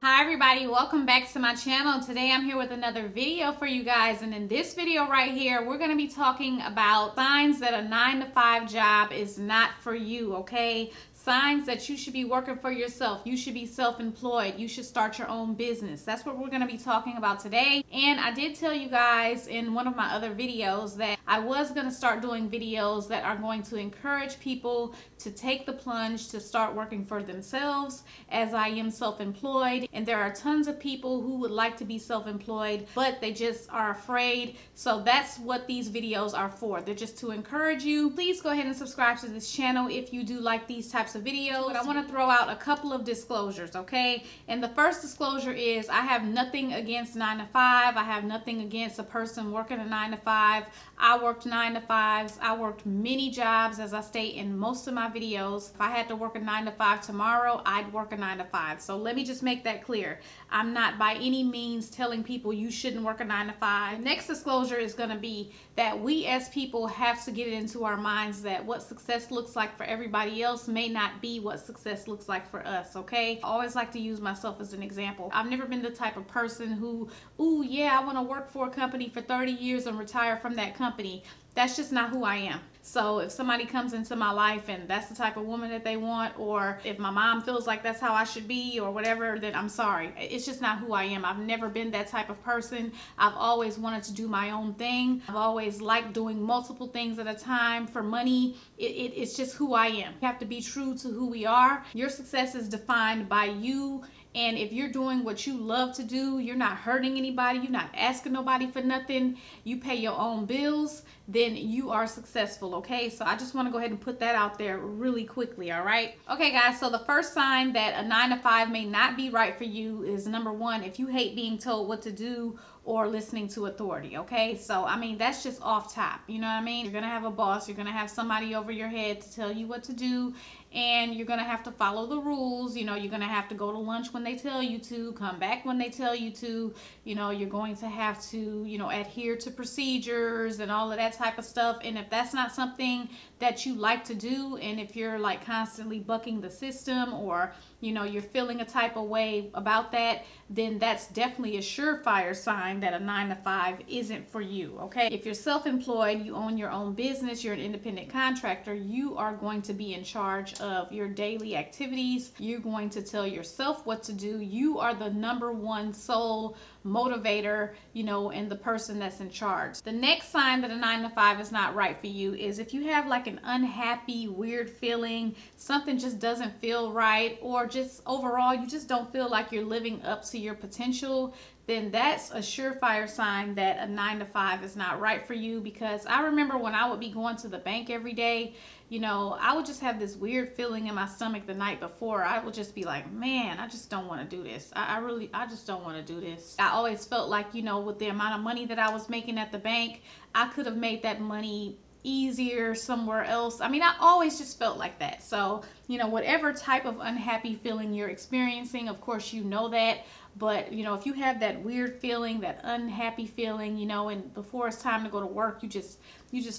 Hi everybody, welcome back to my channel. Today I'm here with another video for you guys, and in this video right here we're going to be talking about signs that a 9-to-5 job is not for you, okay? Signs that you should be working for yourself. You should be self-employed. You should start your own business. That's what we're going to be talking about today. And I did tell you guys in one of my other videos that I was going to start doing videos that are going to encourage people to take the plunge to start working for themselves, as I am self-employed. And there are tons of people who would like to be self-employed, but they just are afraid. So that's what these videos are for. They're just to encourage you. Please go ahead and subscribe to this channel if you do like these types of videos. But I want to throw out a couple of disclosures, okay? And the first disclosure is I have nothing against 9-to-5. I have nothing against a person working a 9-to-5. I worked 9-to-5s. I worked many jobs, as I state in most of my videos. If I had to work a 9-to-5 tomorrow, I'd work a 9-to-5. So let me just make that clear. I'm not by any means telling people you shouldn't work a 9-to-5. Next disclosure is going to be that we as people have to get it into our minds that what success looks like for everybody else may not be what success looks like for us, okay? I always like to use myself as an example. I've never been the type of person who, ooh, yeah, I want to work for a company for 30 years and retire from that company. That's just not who I am. So if somebody comes into my life and that's the type of woman that they want, or if my mom feels like that's how I should be or whatever, then I'm sorry. It's just not who I am. I've never been that type of person. I've always wanted to do my own thing. I've always liked doing multiple things at a time for money. It's just who I am. You have to be true to who we are. Your success is defined by you. And if you're doing what you love to do, you're not hurting anybody, you're not asking nobody for nothing, you pay your own bills, then you are successful, okay? So I just want to go ahead and put that out there really quickly, all right? Okay, guys, so the first sign that a 9-to-5 may not be right for you is, number one, if you hate being told what to do or listening to authority, okay? So, I mean, that's just off top, you know what I mean? You're gonna have a boss, you're gonna have somebody over your head to tell you what to do, and you're gonna have to follow the rules. You know, you're gonna have to go to lunch when they tell you to, come back when they tell you to, you know, you're going to have to, you know, adhere to procedures and all of that type of stuff. And if that's not something that you like to do, and if you're like constantly bucking the system, or you know, you're feeling a type of way about that, then that's definitely a surefire sign that a 9-to-5 isn't for you, okay? If you're self-employed, you own your own business, you're an independent contractor, you are going to be in charge of your daily activities. You're going to tell yourself what to do. You are the number one sole motivator, you know, and the person that's in charge. The next sign that a 9-to-5 is not right for you is if you have like an unhappy, weird feeling, something just doesn't feel right, or just overall you just don't feel like you're living up to your potential, then that's a surefire sign that a 9-to-5 is not right for you. Because I remember when I would be going to the bank every day, you know, I would just have this weird feeling in my stomach the night before. I would just be like, man, I just don't want to do this. I just don't want to do this. I always felt like, you know, with the amount of money that I was making at the bank, I could have made that money easier somewhere else. I mean, I always just felt like that. So, you know, whatever type of unhappy feeling you're experiencing, of course, you know that. But, you know, if you have that weird feeling, that unhappy feeling, you know, and before it's time to go to work, you just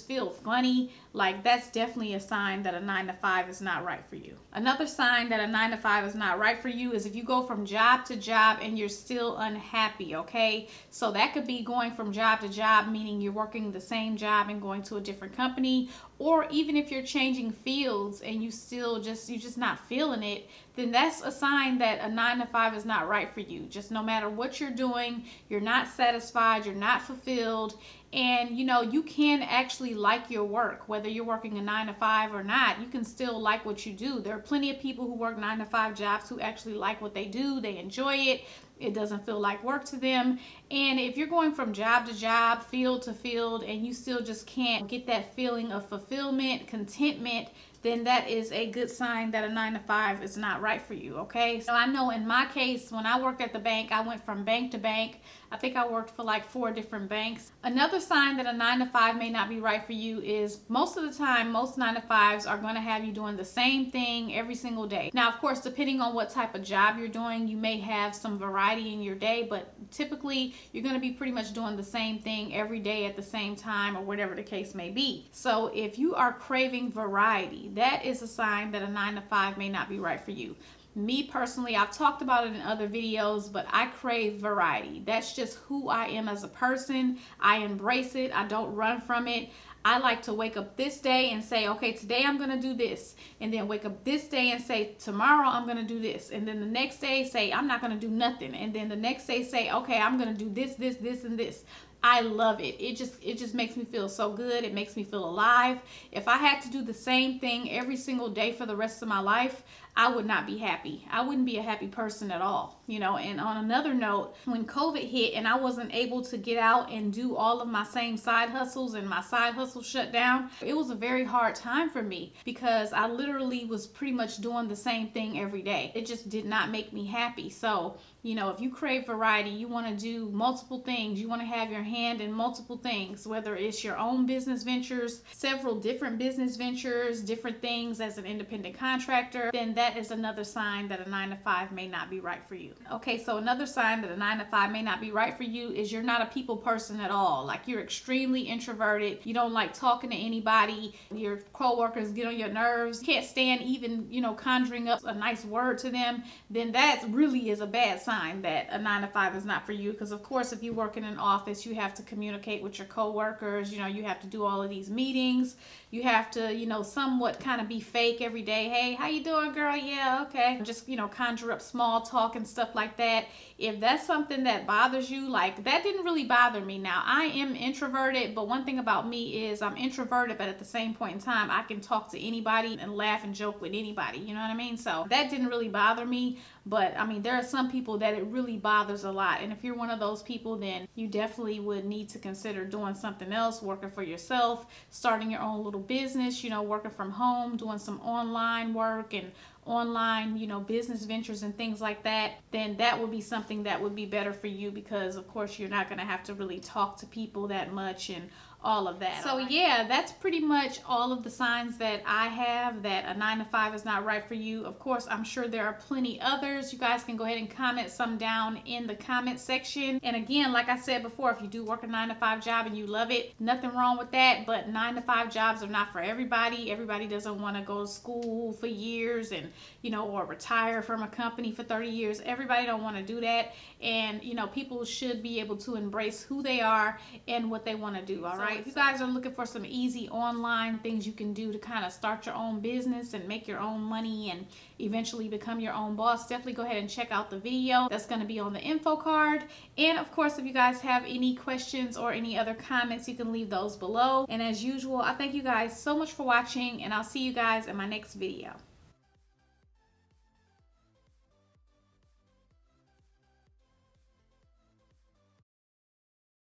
feel funny, like that's definitely a sign that a 9-to-5 is not right for you. Another sign that a 9-to-5 is not right for you is if you go from job to job and you're still unhappy, okay? So that could be going from job to job, meaning you're working the same job and going to a different company, or even if you're changing fields and you're just not feeling it, then that's a sign that a 9-to-5 is not right for you. Just no matter what you're doing, you're not satisfied, you're not fulfilled. And you know, you can actually like your work, whether you're working a 9-to-5 or not. You can still like what you do. There are plenty of people who work 9-to-5 jobs who actually like what they do. They enjoy it. It doesn't feel like work to them. And if you're going from job to job, field to field, and you still just can't get that feeling of fulfillment, contentment, then that is a good sign that a 9-to-5 is not right for you, okay? So I know in my case, when I worked at the bank, I went from bank to bank. I think I worked for like 4 different banks. Another sign that a 9-to-5 may not be right for you is most of the time, most 9-to-5s are going to have you doing the same thing every single day. Now, of course, depending on what type of job you're doing, you may have some variety in your day, but typically you're going to be pretty much doing the same thing every day at the same time, or whatever the case may be. So if you are craving variety, that is a sign that a 9-to-5 may not be right for you. Me personally, I've talked about it in other videos, but I crave variety. That's just who I am as a person. I embrace it. I don't run from it. I like to wake up this day and say, okay, today I'm going to do this. And then wake up this day and say, tomorrow I'm going to do this. And then the next day say, I'm not going to do nothing. And then the next day say, okay, I'm going to do this, this, this, and this. I love it. It just makes me feel so good. It makes me feel alive. If I had to do the same thing every single day for the rest of my life, I would not be happy. I wouldn't be a happy person at all, you know. And on another note, when COVID hit and I wasn't able to get out and do all of my same side hustles and my side hustle shut down, it was a very hard time for me because I literally was pretty much doing the same thing every day. It just did not make me happy. So, you know, if you crave variety, you want to do multiple things, you want to have your hand in multiple things, whether it's your own business ventures, several different business ventures, different things as an independent contractor, then that is another sign that a 9-to-5 may not be right for you. Okay, so another sign that a 9-to-5 may not be right for you is you're not a people person at all. Like, you're extremely introverted. You don't like talking to anybody. Your coworkers get on your nerves. You can't stand even, you know, conjuring up a nice word to them. Then that really is a bad sign that a 9-to-5 is not for you. Because of course, if you work in an office, you have to communicate with your coworkers. You know, you have to do all of these meetings. You have to, you know, somewhat kind of be fake every day. Hey, how you doing, girl? Yeah, okay. Just, you know, conjure up small talk and stuff like that. If that's something that bothers you, like, that didn't really bother me. Now, I am introverted, but one thing about me is I'm introverted, but at the same point in time, I can talk to anybody and laugh and joke with anybody. You know what I mean? So that didn't really bother me. But I mean, there are some people that it really bothers a lot. And if you're one of those people, then you definitely would need to consider doing something else, working for yourself, starting your own little business, you know, working from home, doing some online work and online, you know, business ventures and things like that. Then that would be something that would be better for you because, of course, you're not going to have to really talk to people that much and all of that. So yeah, that's pretty much all of the signs that I have that a 9-to-5 is not right for you. Of course, I'm sure there are plenty others. You guys can go ahead and comment some down in the comment section. And again, like I said before, if you do work a 9-to-5 job and you love it, nothing wrong with that. But 9-to-5 jobs are not for everybody. Everybody doesn't want to go to school for years and, you know, or retire from a company for 30 years. Everybody don't want to do that. And, you know, people should be able to embrace who they are and what they want to do. All right. If you guys are looking for some easy online things you can do to kind of start your own business and make your own money and eventually become your own boss, definitely go ahead and check out the video that's going to be on the info card. And of course, if you guys have any questions or any other comments, you can leave those below. And as usual, I thank you guys so much for watching, and I'll see you guys in my next video.